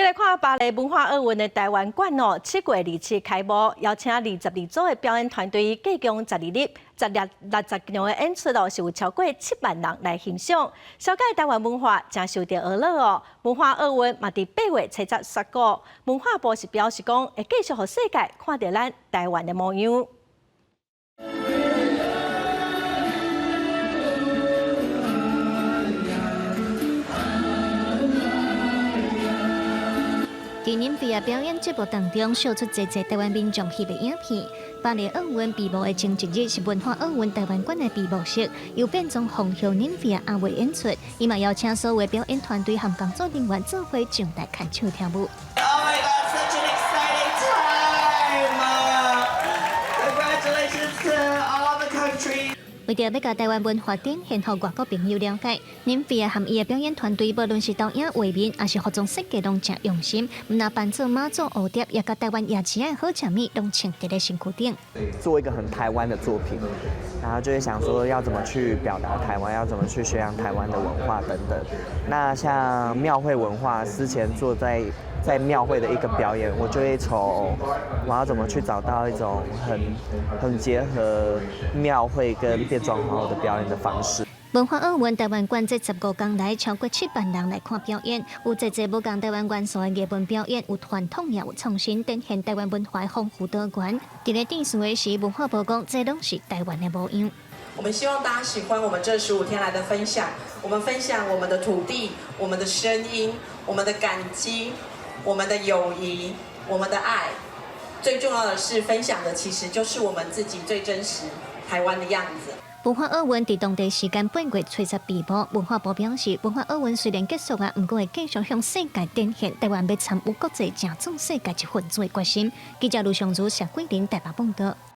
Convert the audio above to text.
再来看芭蕾文化奥运的台湾馆哦，7月27开幕，邀请22组的表演团队，计共12日，60场的演出哦，是有超过7万人来欣赏。了解台湾文化，正受到娱乐哦。文化奥运嘛，伫8月7日杀过，文化部是表示讲，会继续让世界看到咱台湾的模样。 在年费的表演节目当中，秀出侪台湾民众翕的影片。芭蕾奥运闭幕的前一日是文化奥运台湾馆的闭幕式，又变成红袖年费的阿伟演出。伊嘛邀请所有表演团队和工作人员做伙上台看唱跳舞。 Oh my God, such an exciting time! Congratulations to all the countries. 为着要甲台湾文化展现，互外国朋友了解，年费和伊的表演团队，无论是导演、画面，还是服装设计，拢真用心。唔那扮做妈祖蝴蝶，也甲台湾夜市的好食面，拢穿伫咧身躯顶。做一个很台湾的作品，然后就会想说要怎么去表达台湾，要怎么去宣扬台湾的文化等等。那像庙会文化，之前做在庙会的一个表演，我就会从我要怎么去找到一种很结合庙会跟变装皇后的表演的方式。 文化奥运台湾馆这15天来，超过7万人来看表演，有侪无共台湾元素的艺文表演，有传统也有创新，展现台湾文化的丰富多元。伫咧电视的时，文化部讲，这拢是台湾的模样。 我们希望大家喜欢我们这15天来的分享，我们分享我们的土地、我们的声音、我们的感激、我们的友谊、我们的爱。最重要的是，分享的其实就是我们自己最真实台湾的样子。 文化奥运伫当地时间8月初10闭幕。文化部表示，文化奥运虽然结束啊，不过会继续向世界展现台湾要参与国际、正宗世界一份子的决心。记者卢尚祖、谢桂林台北报道。